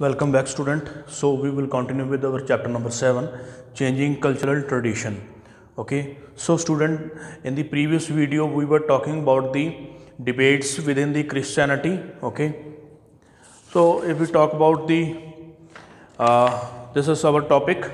Welcome back, student. So we will continue with our chapter number 7, changing cultural tradition. Okay, so student, in the previous video we were talking about the debates within the Christianity. Okay, so if we talk about the this is our topic.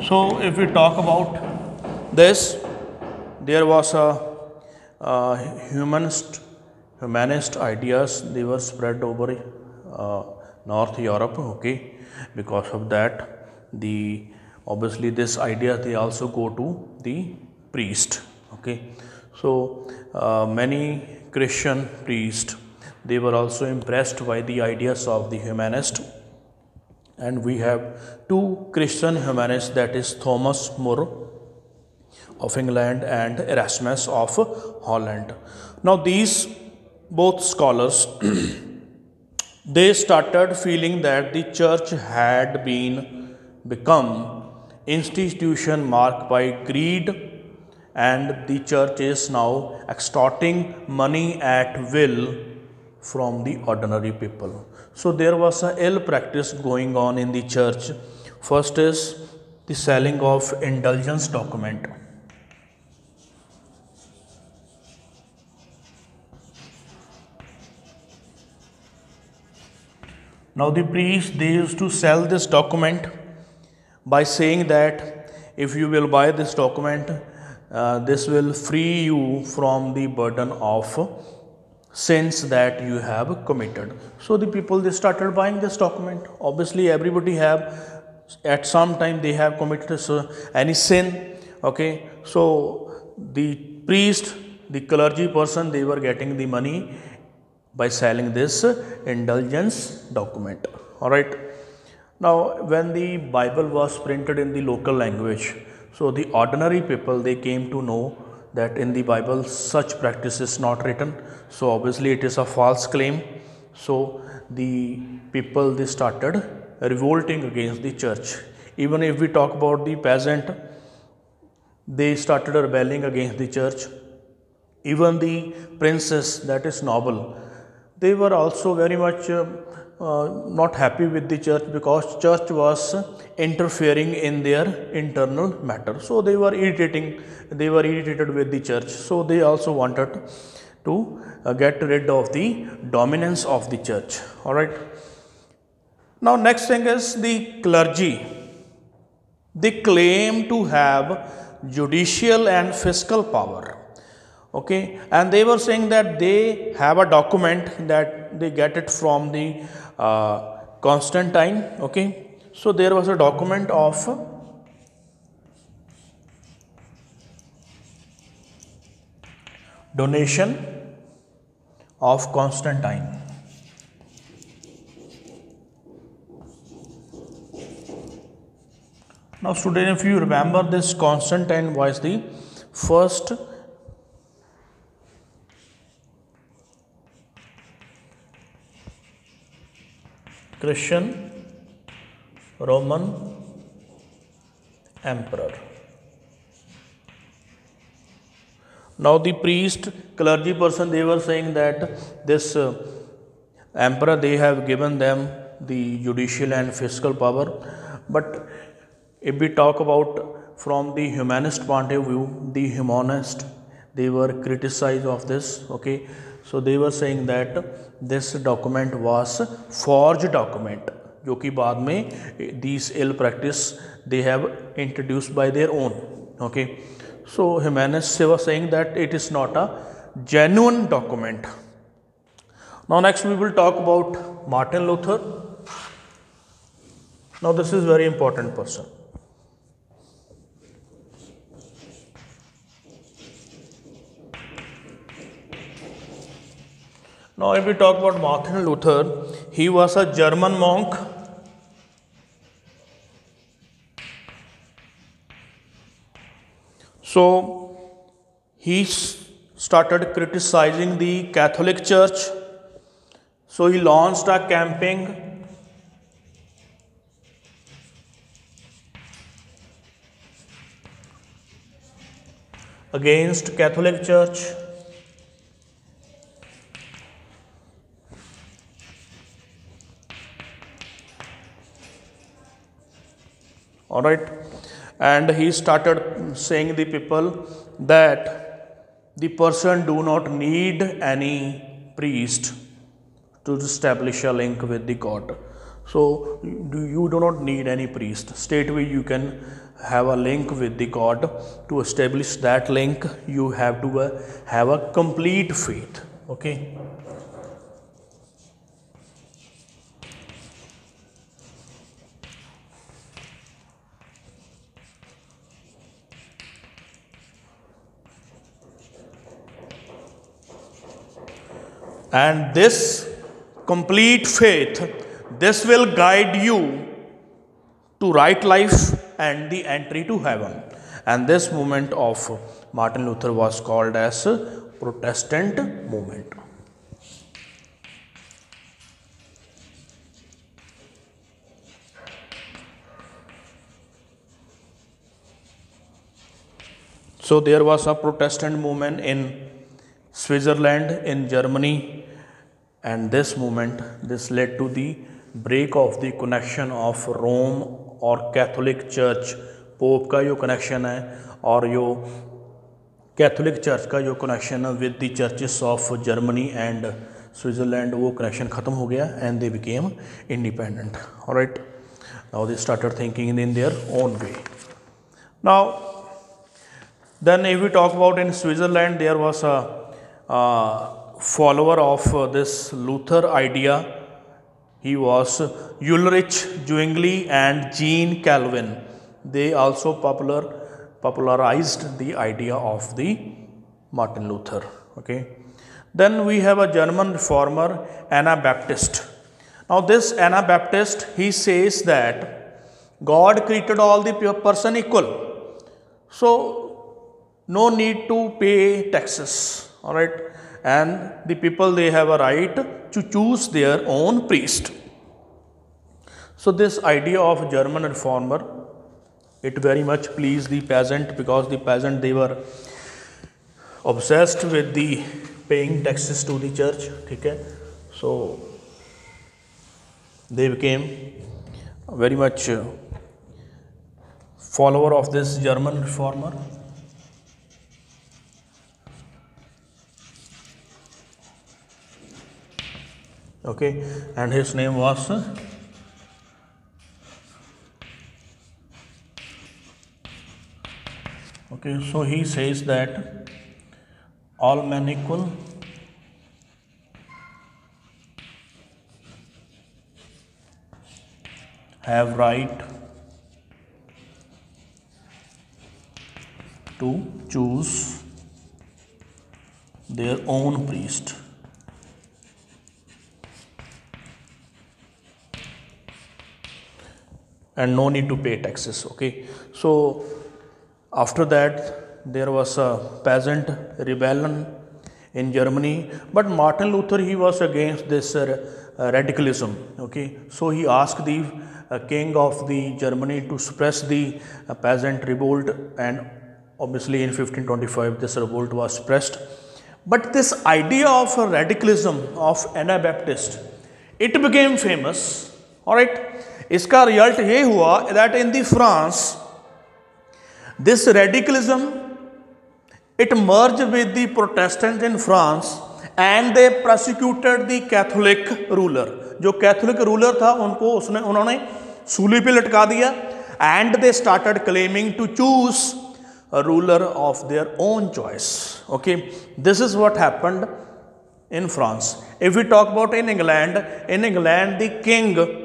So if we talk about this, there was humanist ideas. They were spread over North Europe. Okay, because of that, obviously this idea they also go to the priest. Okay, so many Christian priests, they were also impressed by the ideas of the humanist. And we have two Christian humanists, that is Thomas More of England and Erasmus of Holland. Now these both scholars they started feeling that the church had become institution marked by greed, and the church is now extorting money at will from the ordinary people. So there was a ill practice going on in the church. First is the selling of indulgence document. Now the priests, they used to sell this document by saying that if you will buy this document, this will free you from the burden of sins that you have committed. So the people, they started buying this document. Obviously everybody have at some time they have committed any sin. Okay, so the priest, the clergy person, they were getting the money by selling this indulgence document. All right, now when the Bible was printed in the local language, so the ordinary people, they came to know that in the Bible such practice is not written. So obviously it is a false claim. So the people, they started revolting against the church. Even if we talk about the peasant, they started rebelling against the church. Even the princess, that is noble, they were also very much not happy with the church, because church was interfering in their internal matter. So they were irritated with the church. So they also wanted to get rid of the dominance of the church. All right, now next thing is the clergy. They claim to have judicial and fiscal power. Okay, and they were saying that they have a document that they get it from the Constantine. Okay, so there was a document of donation of Constantine. Now student, if you remember, this Constantine was the first Christian Roman emperor. Now the priest, clergy person, they were saying that this emperor, they have given them the judicial and fiscal power. But if we talk about from the humanist point of view, the humanist, they were criticized of this. Okay, so they were saying that this document was forged document, जो कि बाद में these ill practice they have introduced by their own. Okay, so humanists were saying that it is not a genuine document. Now next we will talk about Martin Luther. Now this is very important person. Now if we talk about Martin Luther, he was a German monk. So he started criticizing the Catholic Church. So he launched a campaign against Catholic Church. All right, and he started saying the people that the person do not need any priest to establish a link with the God. So you do not need any priest. Straightway you can have a link with the God. To establish that link, you have to have a complete faith. Okay. And this complete faith, this will guide you to right life and the entry to heaven. And this movement of Martin Luther was called as Protestant movement. So there was a Protestant movement in Switzerland, in Germany, and this movement, this led to the break of the connection of Rome और Catholic church, pope का जो connection है और जो Catholic church का जो connection है with the churches of Germany and Switzerland, वो कनेक्शन ख़त्म हो गया and they became independent. Alright, now they started thinking in their own way. Now then if we talk about in Switzerland, there was a follower of this Luther idea. He was Ulrich Zwingli and Jean Calvin. They also popularized the idea of the Martin Luther. Okay. Then we have a German reformer, Anabaptist. Now this Anabaptist, he says that God created all the person equal. So no need to pay taxes, all right, and the people, they have a right to choose their own priest. So this idea of German reformer, it very much pleased the peasant, because the peasant, they were obsessed with the paying taxes to the church. Okay, so they became very much follower of this German reformer. Okay, and his name was okay, so he says that all men equal, have right to choose their own priest. And no need to pay taxes. Okay, so after that there was a peasant rebellion in Germany, but Martin Luther, he was against this radicalism. Okay, so he asked the king of the Germany to suppress the peasant revolt, and obviously in 1525 this revolt was suppressed. But this idea of radicalism of Anabaptist, it became famous. All right, इसका result ये हुआ that in the France, this radicalism, it merged with the Protestants in France and they persecuted the Catholic ruler. जो Catholic ruler था उनको उन्होंने सूली पे लटका दिया, and they started claiming to choose a ruler of their own choice. Okay, this is what happened in France. If we talk about in England, the king,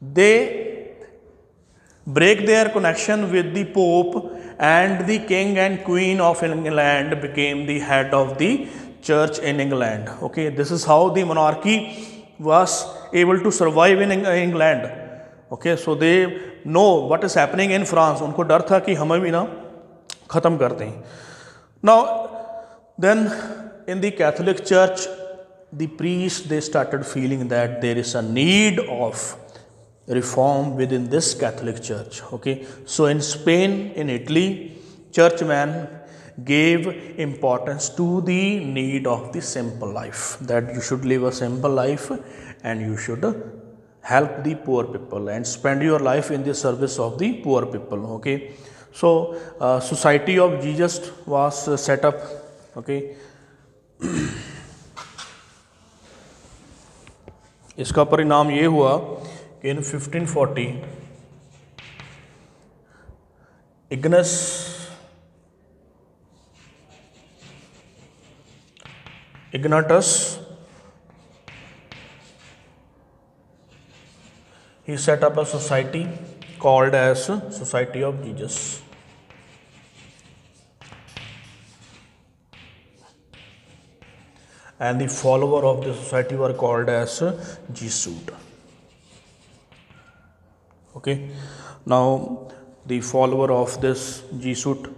they break their connection with the Pope, and the king and queen of England became the head of the church in England. Okay, this is how the monarchy was able to survive in England. Okay, so they know what is happening in France. उनको डर था कि हमें भी ना ख़त्म कर दें. Now then in the Catholic Church, the priests, they started feeling that there is a need of reform within this Catholic Church. Okay, so in Spain, in Italy, churchman gave importance to the need of the simple life, that you should live a simple life and you should help the poor people and spend your life in the service of the poor people. Okay, so Society of Jesus was set up. Okay, इसका परिणाम ये हुआ कि इन 1540 Ignis Ignatius, he set up a society called as Society of Jesus. And the follower of the society were called as Jesuit. Okay, now the follower of this Jesuit,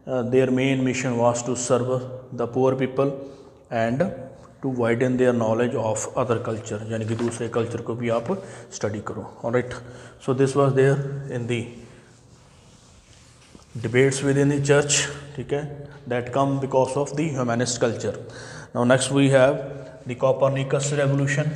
their main mission was to serve the poor people and to widen their knowledge of other culture, यानी कि दूसरे culture को भी आप study करो. Alright, so this was there in the debates within the church, ठीक है, that come because of the humanist culture. Now next we have the Copernicus revolution.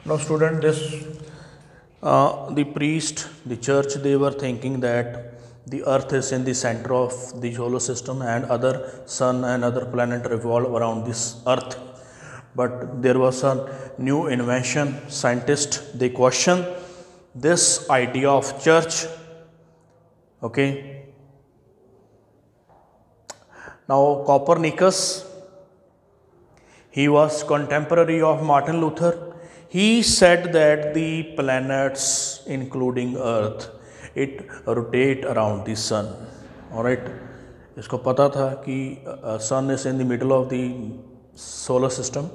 Now student, this the priest, the church, they were thinking that the earth is in the center of the solar system and other sun and other planet revolve around this earth. But there was a new invention. Scientists, they question this idea of church. Okay, now Copernicus, he was contemporary of Martin Luther. He said that the planets, including earth, it rotate around the sun. All right, इसको पता था कि sun is in the middle of the solar system.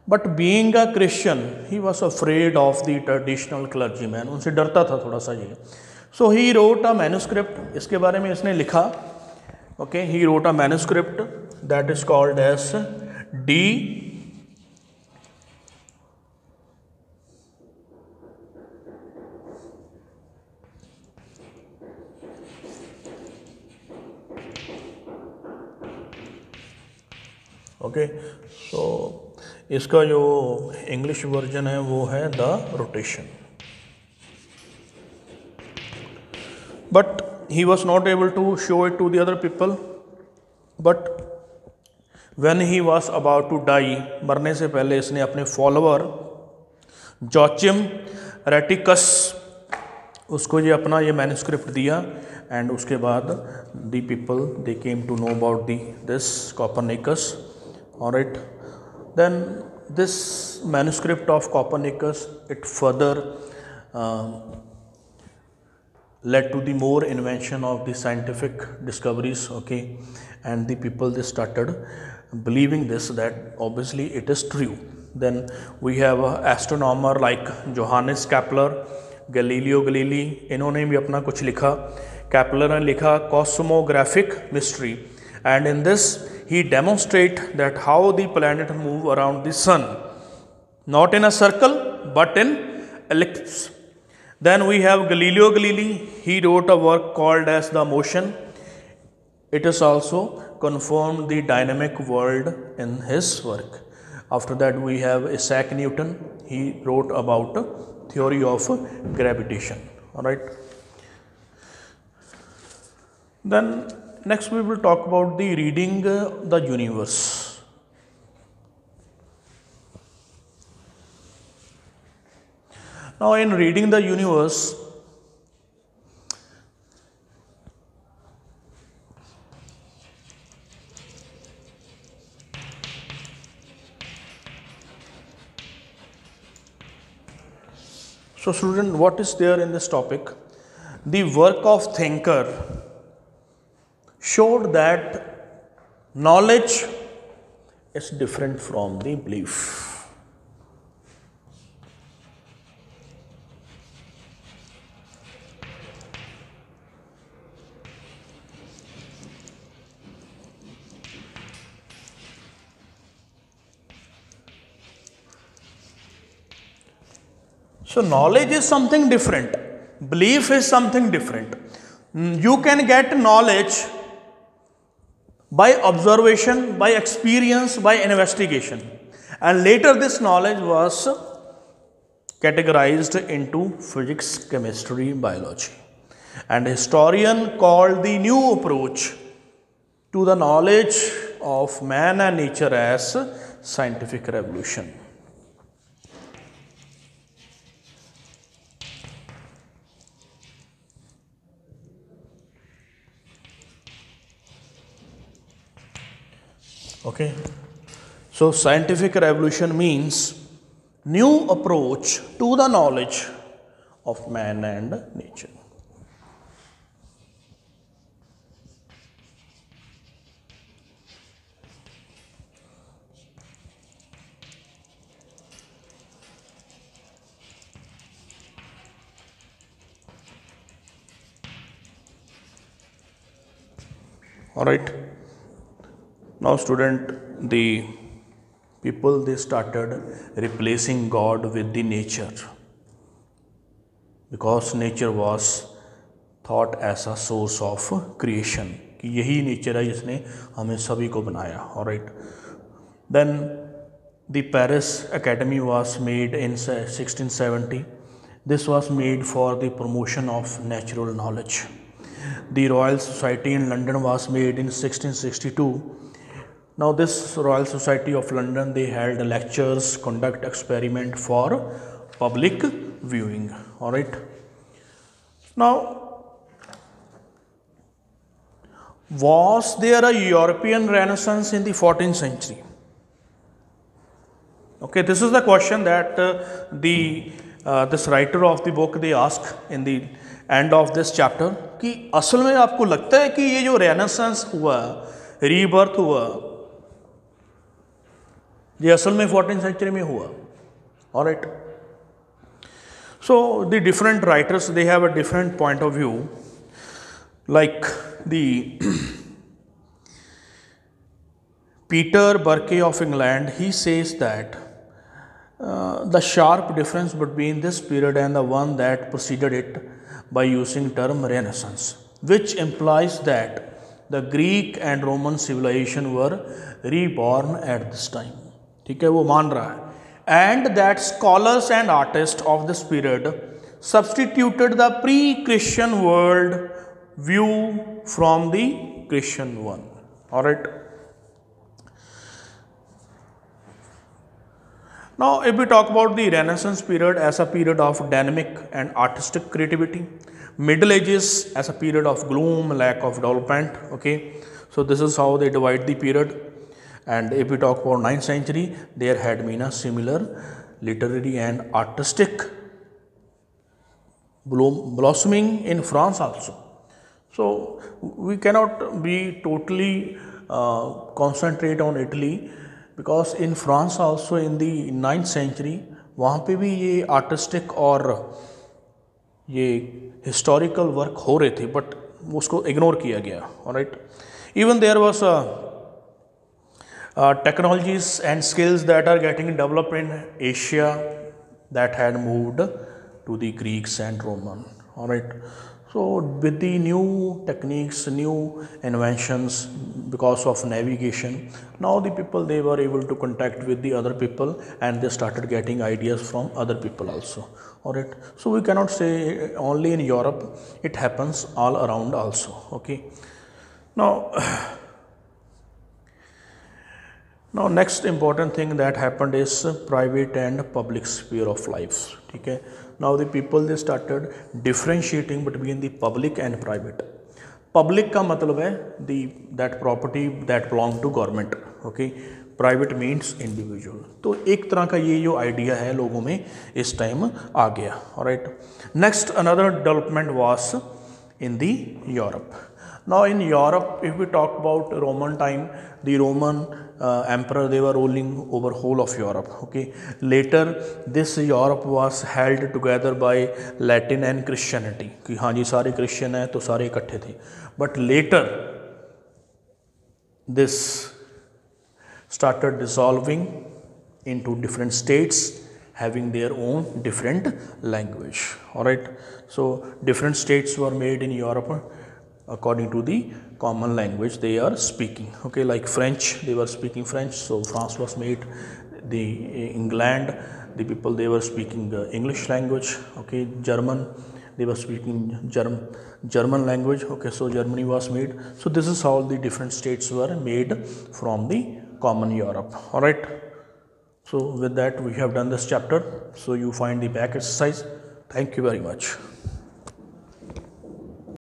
But being a Christian, he was afraid of the traditional clergyman. उनसे डरता था थोड़ा सा ये. So he wrote a manuscript. इसके बारे में इसने लिखा. Okay, he wrote a manuscript that is called as D. Okay, so इसका जो इंग्लिश वर्जन है वो है the rotation. But he was not able to show it to the other people. But when he was about to die, मरने से पहले इसने अपने फॉलोअर जोचिम रेटिकस, उसको ये अपना ये मैन्युस्क्रिप्ट दिया. एंड उसके बाद the people they came to know about this Copernicus. All right, then this manuscript of Copernicus, it further led to the more invention of the scientific discoveries. Okay, and the people, they started believing this, that obviously it is true. Then we have a astronomer like Johannes Kepler, Galileo Galilei, इन्होंने भी अपना कुछ लिखा. Kepler ने लिखा cosmographic mystery, and in this he demonstrate that how the planet move around the sun, not in a circle but in ellipse. Then we have Galileo Galilei. He wrote a work called as The Motion. It is also confirmed the dynamic world in his work. After that we have Isaac Newton. He wrote about theory of gravitation. All right, then next we will talk about the reading the universe. Now in reading the universe, so student, what is there in this topic? The work of thinker showed that knowledge is different from the belief. So knowledge is something different, belief is something different. You can get knowledge by observation, by experience, by investigation, and later this knowledge was categorized into physics, chemistry, biology, and a historian called the new approach to the knowledge of man and nature as scientific revolution. Okay, so scientific revolution means new approach to the knowledge of man and nature. All right. Now student, the people, they started replacing God with the nature, because nature was thought as a source of creation, कि यही nature है जिसने हमें सभी को बनाया. All right. Then the Paris Academy was made in 1670. This was made for the promotion of natural knowledge. The Royal Society in London was made in 1662. Now this Royal Society of London, they held lectures, conduct experiment for public viewing. All right. Now, was there a European Renaissance in the 14th century? Okay, this is the question that this writer of the book, they ask in the end of this chapter, कि असल में आपको लगता है कि ये जो Renaissance हुआ, rebirth हुआ, ये असल में 14th century में हुआ. All right. So the different writers, they have a different point of view. Like the Peter Burke of England, he says that the sharp difference between this period and the one that preceded it by using term Renaissance, which implies that the Greek and Roman civilization were reborn at this time. ठीक है, वो मान रहा है. And that scholars and artists of this period substituted the pre-Christian world view from the Christian one. All right. Now, if we talk about the Renaissance period as a period of dynamic and artistic creativity, Middle Ages as a period of gloom, lack of development. Okay, so this is how they divide the period. And if we talk about 9th century, there had been a similar literary and artistic blossoming in France also. So we cannot be totally concentrate on Italy, because in France also in the 9th century, वहाँ पे भी ये artistic और ये historical work हो रहे थे, but उसको ignore किया गया. All right. Even there was technologies and skills that are getting developed in Asia that had moved to the Greeks and Roman. All right. So with the new techniques, new inventions, because of navigation, now the people, they were able to contact with the other people, and they started getting ideas from other people also. All right. So we cannot say only in Europe, it happens all around also. Okay. Now next important thing that happened is private and public sphere of life. Okay. Now the people, they started differentiating between the public and private. Public का मतलब है that property that belong to government. Okay. Private means individual. तो एक तरह का ये जो idea है लोगों में इस time आ गया. Alright. Next, another development was in the Europe. Now in Europe, if we talk about Roman time, the Roman emperor, they were ruling over whole of Europe. Okay. Later this Europe was held together by Latin and Christianity, कि हाँ जी सारे Christian हैं तो सारे इकट्ठे थे. But later this started dissolving into different states, having their own different language. All right, so different states were made in Europe according to the common language they are speaking. Okay, like French, they were speaking French, so France was made. The England, the people, they were speaking English language. Okay, German, they were speaking German language. Okay, so Germany was made. So this is how the different states were made from the common Europe. All right, so with that we have done this chapter. So you find the back exercise. Thank you very much.